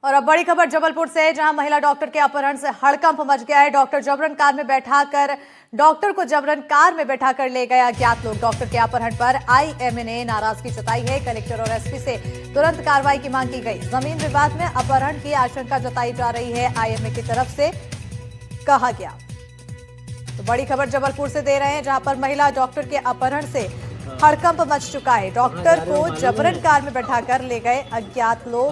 और अब बड़ी खबर जबलपुर से, जहां महिला डॉक्टर के अपहरण से हड़कंप मच गया है। डॉक्टर को जबरन कार में बैठाकर ले गए अज्ञात लोग। डॉक्टर के अपहरण पर आईएमए ने नाराजगी जताई है। कलेक्टर और एसपी से तुरंत कार्रवाई की मांग की गई। जमीन विवाद में अपहरण की आशंका जताई जा रही है, आईएमए की तरफ से कहा गया। तो बड़ी खबर जबलपुर से दे रहे हैं, जहां पर महिला डॉक्टर के अपहरण से हड़कंप मच चुका है। डॉक्टर को जबरन कार में बैठाकर ले गए अज्ञात लोग।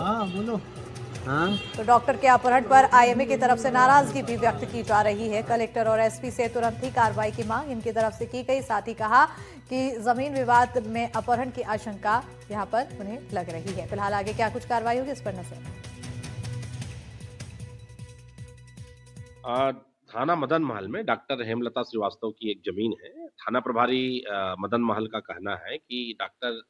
तो डॉक्टर के अपहरण पर आईएमए की तरफ से नाराजगी भी व्यक्त की जा रही है। कलेक्टर और एसपी से तुरंत ही कार्रवाई की मांग इनकी तरफ से की गई। साथ ही कहा कि जमीन विवाद में अपहरण की आशंका यहां पर उन्हें लग रही है। फिलहाल आगे क्या कुछ कार्रवाई होगी, इस पर नजर। थाना मदन महल में डॉक्टर हेमलता श्रीवास्तव की एक जमीन है। थाना प्रभारी मदन महल का कहना है कि डॉक्टर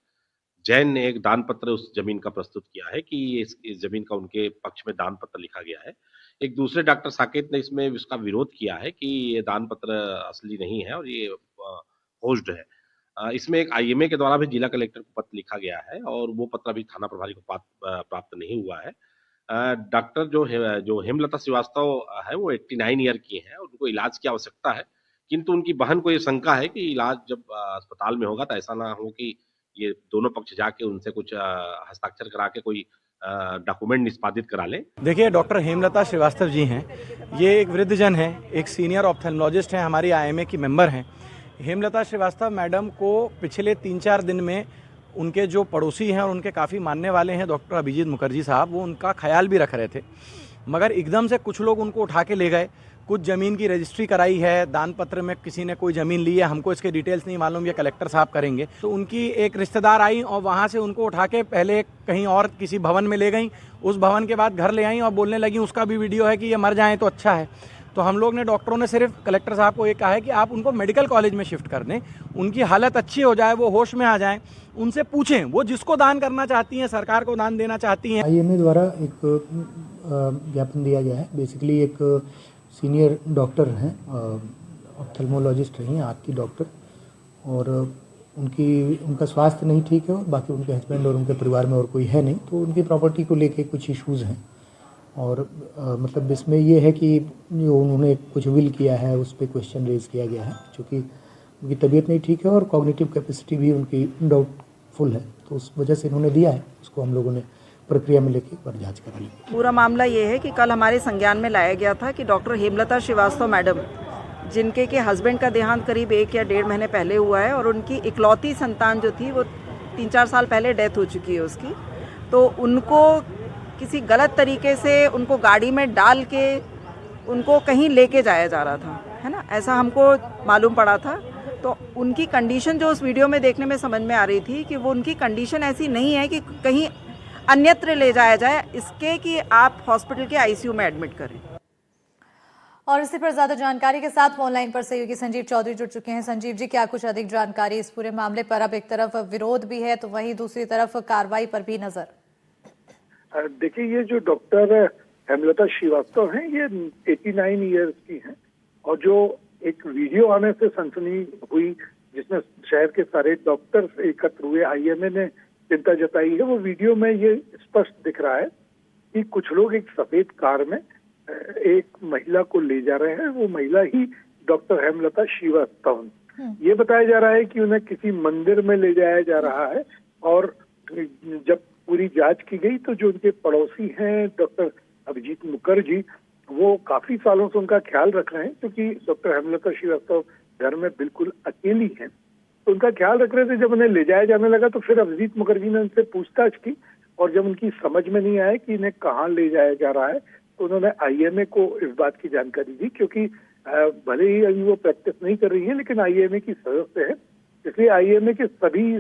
जैन ने एक दान पत्र उस जमीन का प्रस्तुत किया है कि इस जमीन का उनके पक्ष में दान पत्र लिखा गया है। एक दूसरे डॉक्टर साकेत ने इसमें इसका विरोध किया है कि ये दान पत्र असली नहीं है और ये फोर्ज्ड है। इसमें एक आईएमए के द्वारा भी जिला कलेक्टर को पत्र लिखा गया है और वो पत्र अभी थाना प्रभारी को प्राप्त नहीं हुआ है। डॉक्टर जो हेमलता श्रीवास्तव है वो 89 ईयर की हैं, उनको इलाज की आवश्यकता है, किंतु उनकी बहन को ये शंका है कि इलाज जब अस्पताल में होगा तो ऐसा ना हो कि ये दोनों पक्ष जाके उनसे कुछ हस्ताक्षर करा के कोई डॉक्यूमेंट निष्पादित करा लें। देखिए, डॉक्टर हेमलता श्रीवास्तव जी हैं, ये एक वृद्धजन है, एक सीनियर ऑप्थेल्मोलॉजिस्ट हैं, हमारी आईएमए की मेंबर हैं। हेमलता श्रीवास्तव मैडम को पिछले 3-4 दिन में उनके जो पड़ोसी हैं और उनके काफ़ी मानने वाले हैं डॉक्टर अभिजीत मुखर्जी साहब, वो उनका ख्याल भी रख रहे थे, मगर एकदम से कुछ लोग उनको उठा के ले गए। कुछ ज़मीन की रजिस्ट्री कराई है, दान पत्र में किसी ने कोई ज़मीन ली है, हमको इसके डिटेल्स नहीं मालूम, ये कलेक्टर साहब करेंगे। तो उनकी एक रिश्तेदार आई और वहाँ से उनको उठा के पहले कहीं और किसी भवन में ले गई। उस भवन के बाद घर ले आई और बोलने लगी उसका भी वीडियो है कि ये मर जाएँ तो अच्छा है। तो हम लोग ने, डॉक्टरों ने सिर्फ कलेक्टर साहब को ये कहा है कि आप उनको मेडिकल कॉलेज में शिफ्ट कर दें, उनकी हालत अच्छी हो जाए, वो होश में आ जाएं, उनसे पूछें वो जिसको दान करना चाहती हैं, सरकार को दान देना चाहती हैं। आईएमए द्वारा एक ज्ञापन दिया गया है। बेसिकली एक सीनियर डॉक्टर हैं, ऑप्थेल्मोलॉजिस्ट रही हैं, आँख की डॉक्टर, और उनका स्वास्थ्य नहीं ठीक है और बाकी उनके हस्बैंड और उनके परिवार में और कोई है नहीं, तो उनकी प्रॉपर्टी को लेके कुछ इश्यूज़ हैं। और मतलब इसमें ये है कि जो उन्होंने कुछ विल किया है उस पर क्वेश्चन रेज किया गया है, क्योंकि उनकी तबीयत नहीं ठीक है और कॉग्निटिव कैपेसिटी भी उनकी डाउटफुल है, तो उस वजह से इन्होंने दिया है। उसको हम लोगों ने प्रक्रिया में लेके और जांच करा ली। पूरा मामला ये है कि कल हमारे संज्ञान में लाया गया था कि डॉक्टर हेमलता श्रीवास्तव मैडम, जिनके के हस्बैंड का देहांत करीब 1 या 1.5 महीने पहले हुआ है और उनकी इकलौती संतान जो थी वो 3-4 साल पहले डेथ हो चुकी है उसकी, तो उनको किसी गलत तरीके से उनको गाड़ी में डाल के उनको कहीं लेके जाया जा रहा था, है ना, ऐसा हमको मालूम पड़ा था। तो उनकी कंडीशन जो उस वीडियो में देखने में समझ में आ रही थी कि वो उनकी कंडीशन ऐसी नहीं है कि कहीं अन्यत्र ले जाया जाए, इसके कि आप हॉस्पिटल के आईसीयू में एडमिट करें। और इसी पर ज्यादा जानकारी के साथ ऑनलाइन पर सहयोगी संजीव चौधरी जुड़ चुके हैं। संजीव जी, क्या कुछ अधिक जानकारी इस पूरे मामले पर? अब एक तरफ विरोध भी है तो वहीं दूसरी तरफ कार्रवाई पर भी नजर। देखिए, ये जो डॉक्टर हेमलता श्रीवास्तव हैं, ये 89 ईयर्स की हैं, और जो एक वीडियो आने से सनसनी हुई जिसमें शहर के सारे डॉक्टर्स एकत्र हुए, आईएमए ने चिंता जताई है, वो वीडियो में ये स्पष्ट दिख रहा है कि कुछ लोग एक सफेद कार में एक महिला को ले जा रहे हैं। वो महिला ही डॉक्टर हेमलता श्रीवास्तव। ये बताया जा रहा है कि उन्हें किसी मंदिर में ले जाया जा रहा है, और जब पूरी जांच की गई तो जो उनके पड़ोसी हैं डॉक्टर अभिजीत मुखर्जी, वो काफी सालों से उनका ख्याल रख रहे हैं, क्योंकि डॉक्टर हेमलता श्रीवास्तव घर में बिल्कुल अकेली हैं, तो उनका ख्याल रख रहे थे। जब उन्हें ले जाया जाने लगा तो फिर अभिजीत मुखर्जी ने उनसे पूछताछ की, और जब उनकी समझ में नहीं आया कि इन्हें कहाँ ले जाया जा रहा है तो उन्होंने आईएमए को इस बात की जानकारी दी, क्योंकि भले ही अभी वो प्रैक्टिस नहीं कर रही है लेकिन आईएमए की सदस्य है, इसलिए आईएमए के सभी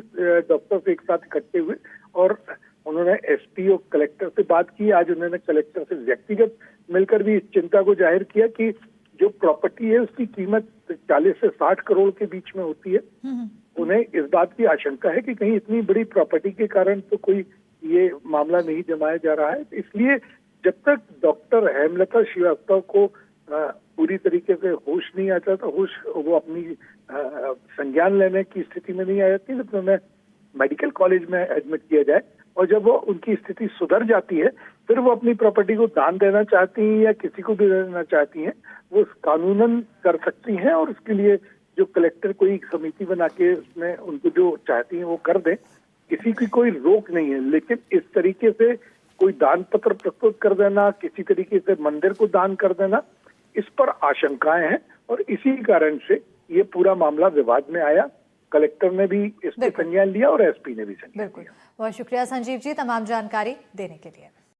डॉक्टर्स एक साथ इकट्ठे हुए और उन्होंने एसपी और कलेक्टर से बात की। आज उन्होंने कलेक्टर से व्यक्तिगत मिलकर भी इस चिंता को जाहिर किया कि जो प्रॉपर्टी है उसकी कीमत 40 से 60 करोड़ के बीच में होती है। उन्हें इस बात की आशंका है कि कहीं इतनी बड़ी प्रॉपर्टी के कारण तो कोई ये मामला नहीं जमाया जा रहा है, इसलिए जब तक डॉक्टर हेमलता श्रीवास्तव को पूरी तरीके से होश नहीं आता, तो वो अपनी संज्ञान लेने की स्थिति में नहीं आ जाती, तो उन्हें मेडिकल कॉलेज में एडमिट किया जाए, और जब वो उनकी स्थिति सुधर जाती है फिर वो अपनी प्रॉपर्टी को दान देना चाहती हैं या किसी को भी देना चाहती हैं, वो कानूनन कर सकती हैं। और उसके लिए जो कलेक्टर कोई एक समिति बना के उसमें उनको जो चाहती हैं वो कर दें, किसी की कोई रोक नहीं है। लेकिन इस तरीके से कोई दान पत्र प्रस्तुत कर देना, किसी तरीके से मंदिर को दान कर देना, इस पर आशंकाएं हैं और इसी कारण से ये पूरा मामला विवाद में आया। कलेक्टर ने भी इस पर संज्ञान लिया और एसपी ने भी संज्ञान लिया। बहुत शुक्रिया संजीव जी तमाम जानकारी देने के लिए।